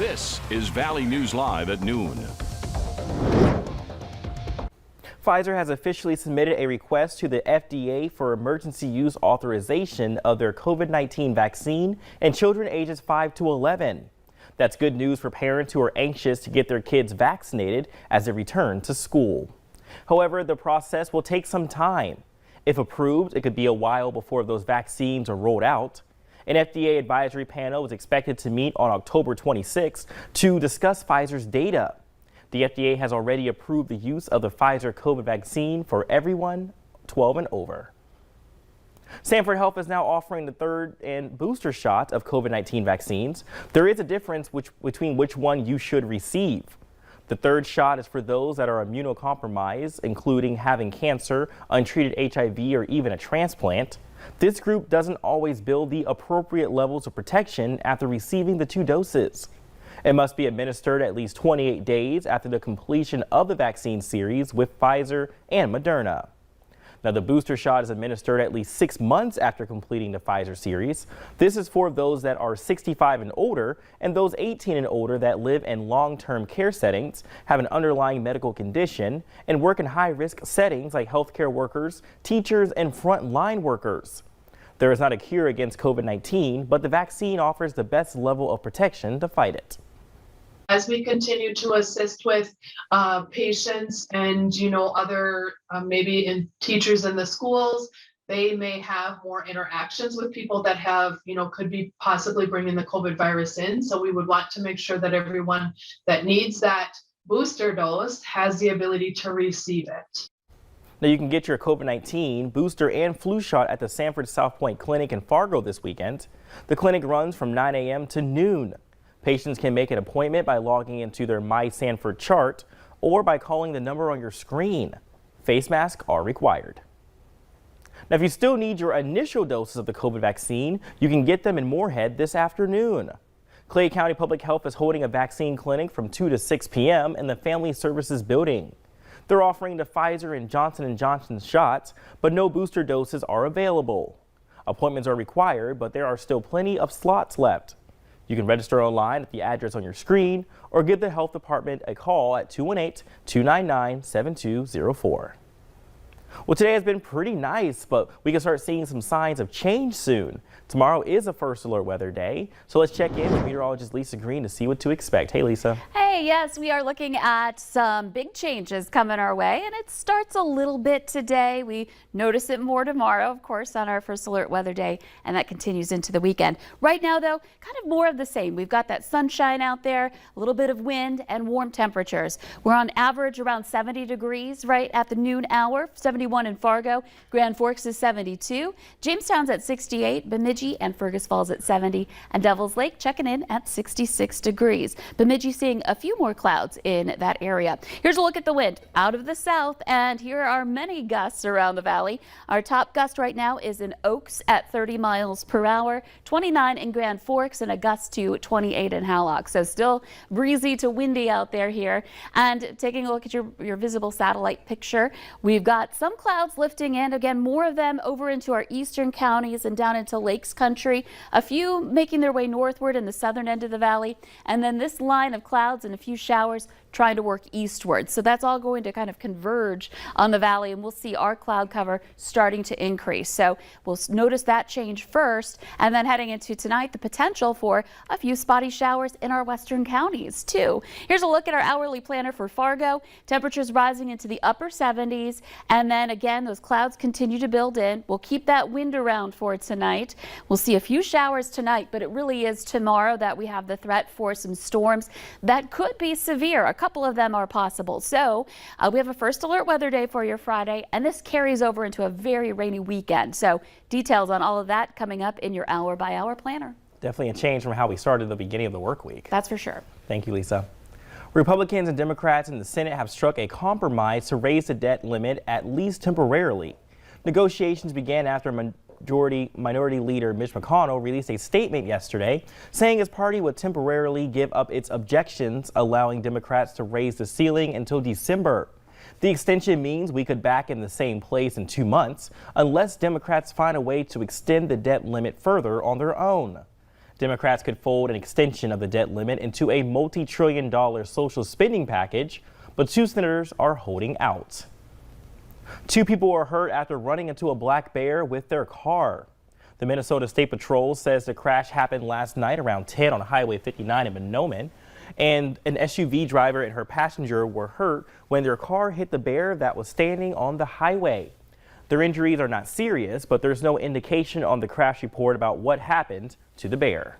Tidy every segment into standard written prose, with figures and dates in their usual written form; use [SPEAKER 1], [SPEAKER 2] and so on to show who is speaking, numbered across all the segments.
[SPEAKER 1] This is Valley News Live at noon.
[SPEAKER 2] Pfizer has officially submitted a request to the FDA for emergency use authorization of their COVID-19 vaccine in children ages 5 to 11. That's good news for parents who are anxious to get their kids vaccinated as they return to school. However, the process will take some time. If approved, it could be a while before those vaccines are rolled out. An FDA advisory panel is expected to meet on October 26 to discuss Pfizer's data. The FDA has already approved the use of the Pfizer COVID vaccine for everyone 12 and over. Sanford Health is now offering the third and booster shot of COVID-19 vaccines. There is a difference between which one you should receive. The third shot is for those that are immunocompromised, including having cancer, untreated HIV, or even a transplant. This group doesn't always build the appropriate levels of protection after receiving the 2 doses. It must be administered at least 28 days after the completion of the vaccine series with Pfizer and Moderna. Now, the booster shot is administered at least 6 months after completing the Pfizer series. This is for those that are 65 and older and those 18 and older that live in long-term care settings, have an underlying medical condition, and work in high-risk settings like healthcare workers, teachers, and front-line workers. There is not a cure against COVID-19, but the vaccine offers the best level of protection to fight it.
[SPEAKER 3] As we continue to assist with patients and, other maybe in teachers in the schools, they may have more interactions with people that have, could be possibly bringing the COVID virus in. So we would want to make sure that everyone that needs that booster dose has the ability to receive it.
[SPEAKER 2] Now, you can get your COVID-19 booster and flu shot at the Sanford South Point Clinic in Fargo this weekend. The clinic runs from 9 a.m. to noon. Patients can make an appointment by logging into their My Sanford chart or by calling the number on your screen. Face masks are required. Now, if you still need your initial doses of the COVID vaccine, you can get them in Moorhead this afternoon. Clay County Public Health is holding a vaccine clinic from 2 to 6 p.m. in the Family Services Building. They're offering the Pfizer and Johnson & Johnson shots, but no booster doses are available. Appointments are required, but there are still plenty of slots left. You can register online at the address on your screen or give the health department a call at 218-299-7204. Well, today has been pretty nice, but we can start seeing some signs of change soon. Tomorrow is a first alert weather day, so let's check in with meteorologist Lisa Green to see what to expect. Hey, Lisa.
[SPEAKER 4] Hey, yes, we are looking at some big changes coming our way, and it starts a little bit today. We notice it more tomorrow, of course, on our first alert weather day, and that continues into the weekend. Right now, though, kind of more of the same. We've got that sunshine out there, a little bit of wind, and warm temperatures. We're on average around 70 degrees right at the noon hour, 71 in Fargo. Grand Forks is 72. Jamestown's at 68. Bemidji and Fergus Falls at 70. And Devil's Lake checking in at 66 degrees. Bemidji seeing a few more clouds in that area. Here's a look at the wind out of the south, and here are many gusts around the valley. Our top gust right now is in Oaks at 30 miles per hour, 29 in Grand Forks, and a gust to 28 in Hallock. So still breezy to windy out there here. And taking a look at your visible satellite picture, we've got some clouds lifting in. Again, more of them over into our eastern counties and down into Lakes Country. A few making their way northward in the southern end of the valley. And then this line of clouds and a few showers trying to work eastward. So that's all going to kind of converge on the valley, and we'll see our cloud cover starting to increase. So we'll notice that change first, and then heading into tonight, the potential for a few spotty showers in our western counties too. Here's a look at our hourly planner for Fargo. Temperatures rising into the upper 70s, and then again, those clouds continue to build in. We'll keep that wind around for tonight. We'll see a few showers tonight, but it really is tomorrow that we have the threat for some storms that could be severe. A couple of them are possible. So we have a first alert weather day for your Friday, and this carries over into a very rainy weekend. So details on all of that coming up in your hour by hour planner.
[SPEAKER 2] Definitely a change from how we started the beginning of the work week.
[SPEAKER 4] That's for sure.
[SPEAKER 2] Thank you, Lisa. Republicans and Democrats in the Senate have struck a compromise to raise the debt limit at least temporarily. Negotiations began after Minority Leader Mitch McConnell released a statement yesterday saying his party would temporarily give up its objections, allowing Democrats to raise the ceiling until December. The extension means we could back in the same place in 2 months unless Democrats find a way to extend the debt limit further on their own. Democrats could fold an extension of the debt limit into a multi-trillion-dollar social spending package, but 2 senators are holding out. 2 people were hurt after running into a black bear with their car. The Minnesota State Patrol says the crash happened last night around 10 on Highway 59 in Monoman, and an SUV driver and her passenger were hurt when their car hit the bear that was standing on the highway. Their injuries are not serious, but there's no indication on the crash report about what happened to the bear.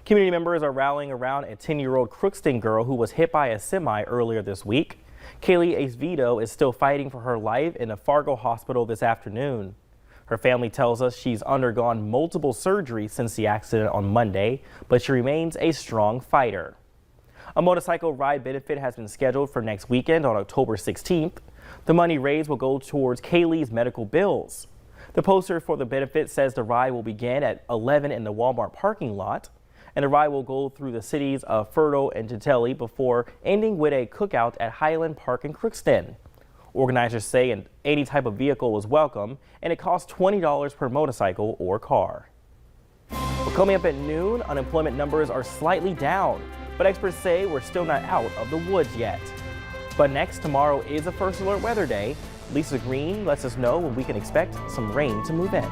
[SPEAKER 2] Community members are rallying around a 10-year-old Crookston girl who was hit by a semi earlier this week. Kaylee Acevedo is still fighting for her life in a Fargo hospital this afternoon. Her family tells us she's undergone multiple surgeries since the accident on Monday, but she remains a strong fighter. A motorcycle ride benefit has been scheduled for next weekend on October 16th. The money raised will go towards Kaylee's medical bills. The poster for the benefit says the ride will begin at 11 in the Walmart parking lot, and the ride will go through the cities of Fertile and Chantilly before ending with a cookout at Highland Park in Crookston. Organizers say any type of vehicle is welcome, and it costs $20 per motorcycle or car. Well, coming up at noon, unemployment numbers are slightly down, but experts say we're still not out of the woods yet. But next, tomorrow is a First Alert Weather Day. Lisa Green lets us know when we can expect some rain to move in.